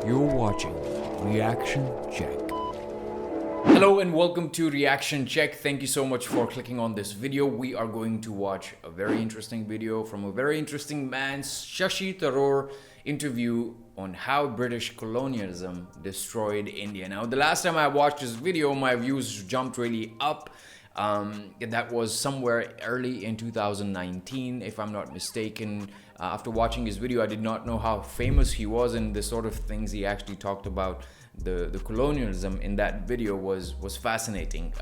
You're watching Reaction Check. Hello and welcome to Reaction Check. Thank you so much for clicking on this video. We are going to watch a very interesting video from a very interesting man, Shashi Tharoor interview on how British colonialism destroyed India. Now, the last time I watched this video, my views jumped really up. That was somewhere early in 2019, if I'm not mistaken. After watching his video, I did not know how famous he was, and the sort of things he actually talked about the colonialism in that video was fascinating.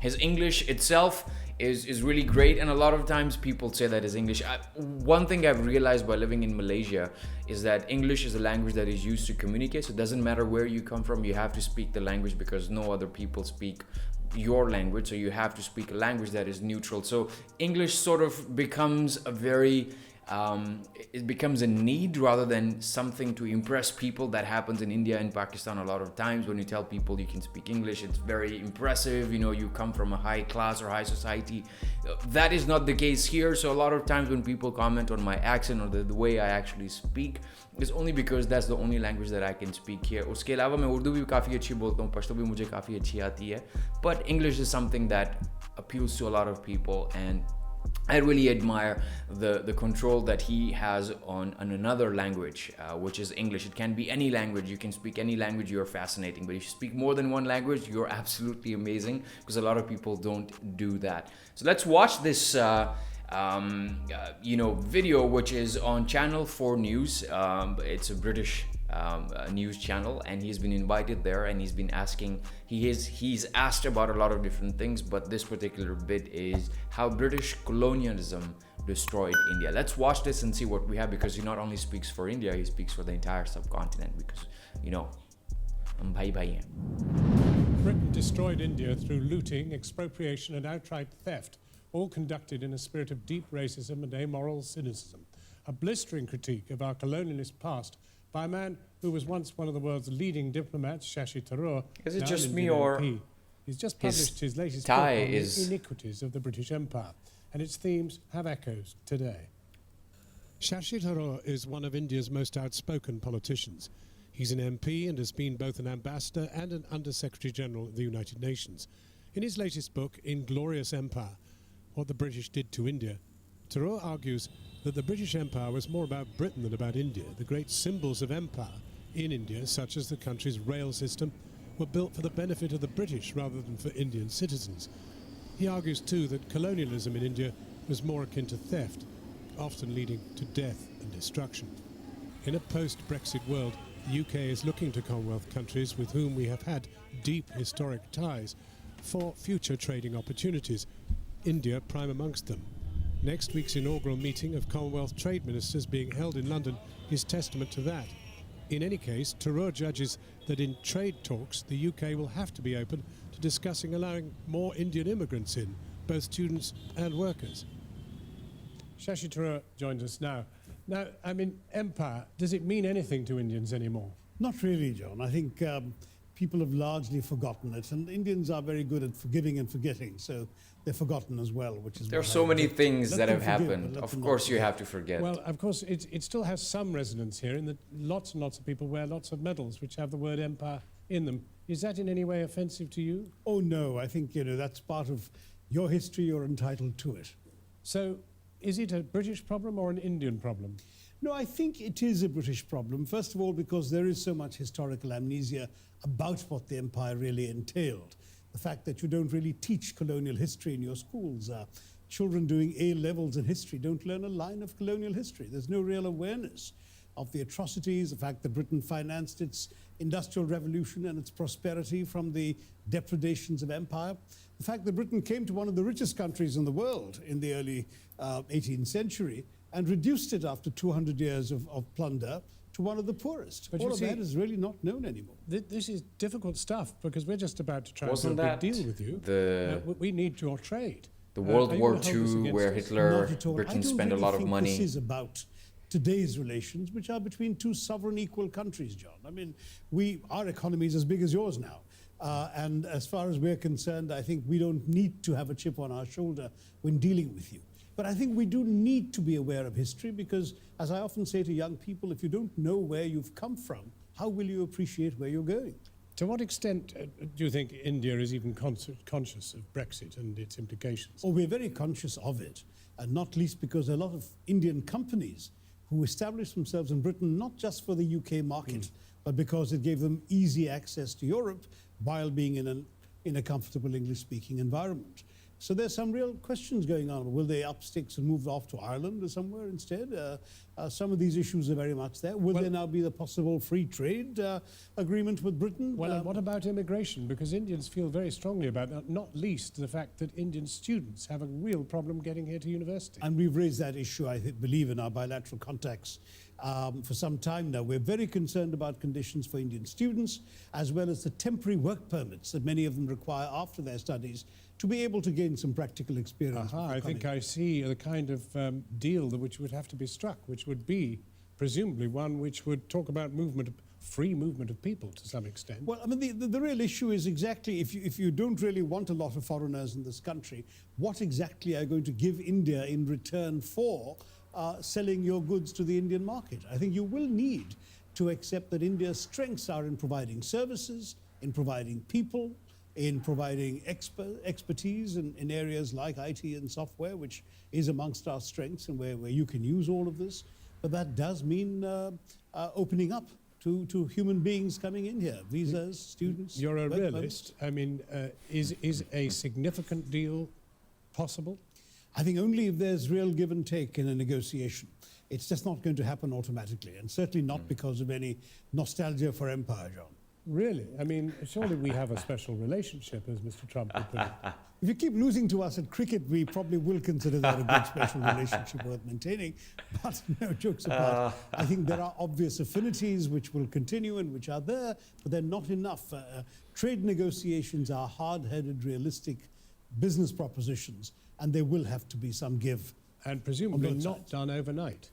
His English itself is really great, and a lot of times people say that his English. One thing I've realized by living in Malaysia is that English is a language that is used to communicate. So it doesn't matter where you come from, you have to speak the language because no other people speak your language, so you have to speak a language that is neutral. So English sort of becomes a very it becomes a need rather than something to impress people. That happens in India and Pakistan a lot of times. When you tell people you can speak English, it's very impressive, you know, you come from a high class or high society. That is not the case here. So a lot of times when people comment on my accent or the way I actually speak, it's only because that's the only language that I can speak here. उसके अलावा मैं उर्दू भी काफ़ी अच्छी बोलता हूँ, पश्तो भी मुझे काफ़ी अच्छी आती है. But English is something that appeals to a lot of people, and I really admire the control that he has on another language, which is English. It can be any language. You can speak any language. You're fascinating. But if you speak more than one language, you're absolutely amazing, because a lot of people don't do that. So let's watch this video, which is on Channel 4 News. It's a British news channel, and he's been invited there, and he's been asking, he's asked about a lot of different things, but this particular bit is how British colonialism destroyed India. Let's watch this and see what we have, because he not only speaks for India, he speaks for the entire subcontinent, because, you know, hum bhai bhai hain. Britain destroyed India through looting, expropriation and outright theft, all conducted in a spirit of deep racism and amoral cynicism. A blistering critique of our colonialist past by a man who was once one of the world's leading diplomats, Shashi Tharoor. Is it just me, or he's just published his latest book on is the iniquities of the British Empire, and its themes have echoes today. Shashi Tharoor is one of India's most outspoken politicians. He's an MP and has been both an ambassador and an Under-Secretary General of the United Nations. In his latest book, Inglorious Empire, What the British Did to India, Tharoor argues that the British Empire was more about Britain than about India. The great symbols of empire in India, such as the country's rail system, were built for the benefit of the British rather than for Indian citizens. He argues too that colonialism in India was more akin to theft, often leading to death and destruction. In a post-Brexit world, the UK is looking to Commonwealth countries with whom we have had deep historic ties for future trading opportunities, India prime amongst them. Next week's inaugural meeting of Commonwealth trade ministers being held in London is testament to that. In any case, Tharoor judges that in trade talks, the UK will have to be open to discussing allowing more Indian immigrants in, both students and workers. Shashi Tharoor joins us now. Now, I mean, empire, does it mean anything to Indians anymore? Not really, John. I think people have largely forgotten it, and Indians are very good at forgiving and forgetting, so they're forgotten as well, which is... There are so many things that have happened. Of course you have to forget. Well, of course, it still has some resonance here in that lots and lots of people wear lots of medals which have the word empire in them. Is that in any way offensive to you? Oh, no. I think, you know, that's part of your history. You're entitled to it. So, is it a British problem or an Indian problem? No, I think it is a British problem. First of all, because there is so much historical amnesia about what the empire really entailed. The fact that you don't really teach colonial history in your schools. Children doing A levels in history don't learn a line of colonial history. There's no real awareness of the atrocities, the fact that Britain financed its industrial revolution and its prosperity from the depredations of empire. The fact that Britain came to one of the richest countries in the world in the early 18th century and reduced it after 200 years of plunder to one of the poorest. But all of that is really not known anymore. This is difficult stuff, because we're just about to try Wasn't to make a deal with you. We need your trade. The World War II, where Hitler, Britain spent a lot of money. This is about today's relations, which are between two sovereign equal countries, John. I mean, our economy is as big as yours now. And as far as we're concerned, I think we don't need to have a chip on our shoulder when dealing with you. But I think we do need to be aware of history, because, as I often say to young people, if you don't know where you've come from, how will you appreciate where you're going? To what extent do you think India is even conscious of Brexit and its implications? Oh, we're very conscious of it, and not least because a lot of Indian companies who established themselves in Britain, not just for the UK market, but because it gave them easy access to Europe while being in a comfortable English-speaking environment. So there's some real questions going on. Will they up sticks and move off to Ireland or somewhere instead? Some of these issues are very much there. Will there now be the possible free trade agreement with Britain? Well, and what about immigration? Because Indians feel very strongly about that, not least the fact that Indian students have a real problem getting here to university. And we've raised that issue, I believe, in our bilateral contacts for some time now. We're very concerned about conditions for Indian students, as well as the temporary work permits that many of them require after their studies to be able to gain some practical experience. I think I see the kind of deal which would have to be struck, which would be presumably one which would talk about free movement of people to some extent. Well, I mean, the real issue is exactly if you don't really want a lot of foreigners in this country, what exactly are you going to give India in return for selling your goods to the Indian market? I think you will need to accept that India's strengths are in providing services, in providing people, in providing expertise in areas like IT and software, which is amongst our strengths and where you can use all of this. But that does mean opening up to human beings coming in here, visas, students. You're a realist. I mean, is a significant deal possible? I think only if there's real give and take in a negotiation. It's just not going to happen automatically, and certainly not because of any nostalgia for empire, John. Really? I mean, surely we have a special relationship, as Mr. Trump would put it. If you keep losing to us at cricket, we probably will consider that a good special relationship worth maintaining. But no, jokes apart, I think there are obvious affinities which will continue and which are there, but they're not enough. Trade negotiations are hard-headed, realistic business propositions, and there will have to be some give. And presumably not done overnight.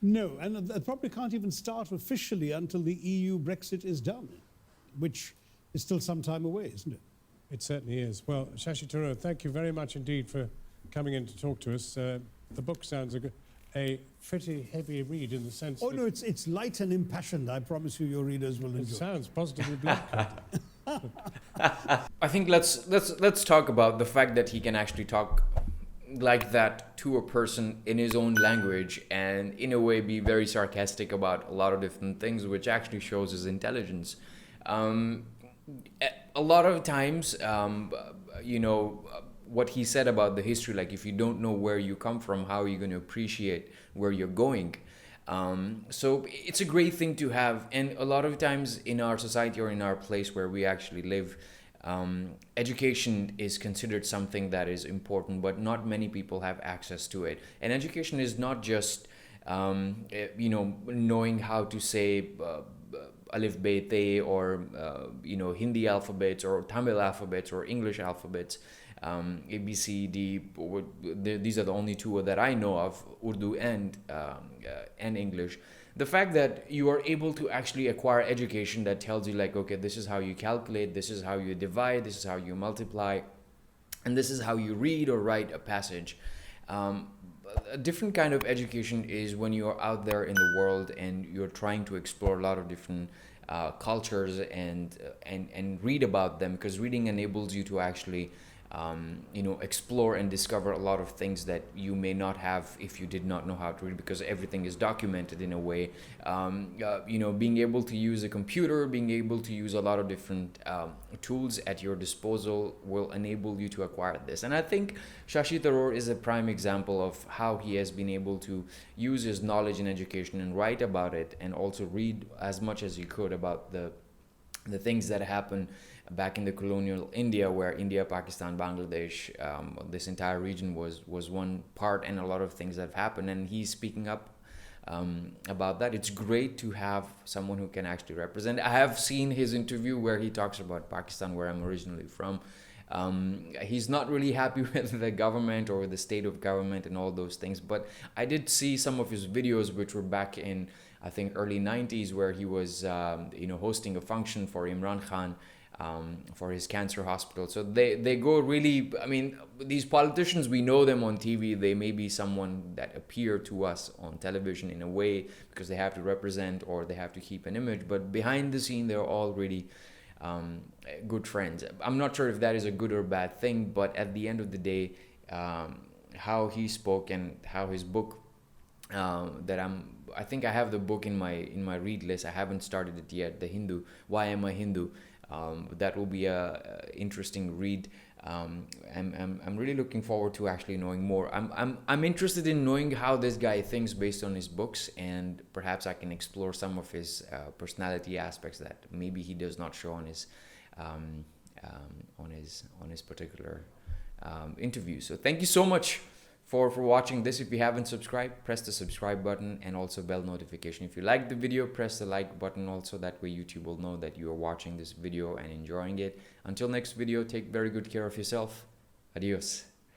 No, and it probably can't even start officially until the EU Brexit is done, which is still some time away, isn't it? It certainly is. Well, Shashi Tharoor, thank you very much indeed for coming in to talk to us. The book sounds a pretty heavy read in the sense that... Oh, no, it's light and impassioned. I promise you your readers will enjoy it. It sounds positively bleak. I think let's talk about the fact that he can actually talk like that to a person in his own language and in a way be very sarcastic about a lot of different things, which actually shows his intelligence. A lot of times, what he said about the history, like if you don't know where you come from, how are you going to appreciate where you're going? So it's a great thing to have. And a lot of times in our society or in our place where we actually live, education is considered something that is important, but not many people have access to it. And education is not just, knowing how to say Alif, Be, Te, or, Hindi alphabets or Tamil alphabets or English alphabets. A, B, C, D, these are the only two that I know of, Urdu and English. The fact that you are able to actually acquire education that tells you like, okay, this is how you calculate, this is how you divide, this is how you multiply, and this is how you read or write a passage. A different kind of education is when you are out there in the world and you're trying to explore a lot of different cultures and read about them, because reading enables you to actually explore and discover a lot of things that you may not have if you did not know how to read, because everything is documented in a way. Being able to use a computer, being able to use a lot of different tools at your disposal will enable you to acquire this. And I think Shashi Tharoor is a prime example of how he has been able to use his knowledge in education and write about it, and also read as much as he could about the things that happened back in the colonial India, where India, Pakistan, Bangladesh, this entire region was one part, and a lot of things that have happened, and he's speaking up about that. It's great to have someone who can actually represent. I have seen his interview where he talks about Pakistan, where I'm originally from. He's not really happy with the government or the state of government and all those things, but I did see some of his videos, which were back in, I think, early 90s, where he was hosting a function for Imran Khan, for his cancer hospital. So they go really, I mean, these politicians, we know them on TV. They may be someone that appear to us on television in a way because they have to represent or they have to keep an image, but behind the scene, they're all really good friends. I'm not sure if that is a good or bad thing, but at the end of the day, how he spoke and how his book I think I have the book in my read list. I haven't started it yet. The Hindu, Why Am I Hindu? That will be a interesting read. I'm really looking forward to actually knowing more. I'm interested in knowing how this guy thinks based on his books, and perhaps I can explore some of his personality aspects that maybe he does not show on his particular interview. So thank you so much for watching this. If you haven't subscribed, press the subscribe button and also bell notification. If you like the video, press the like button also. That way YouTube will know that you are watching this video and enjoying it. Until next video, take very good care of yourself. Adios.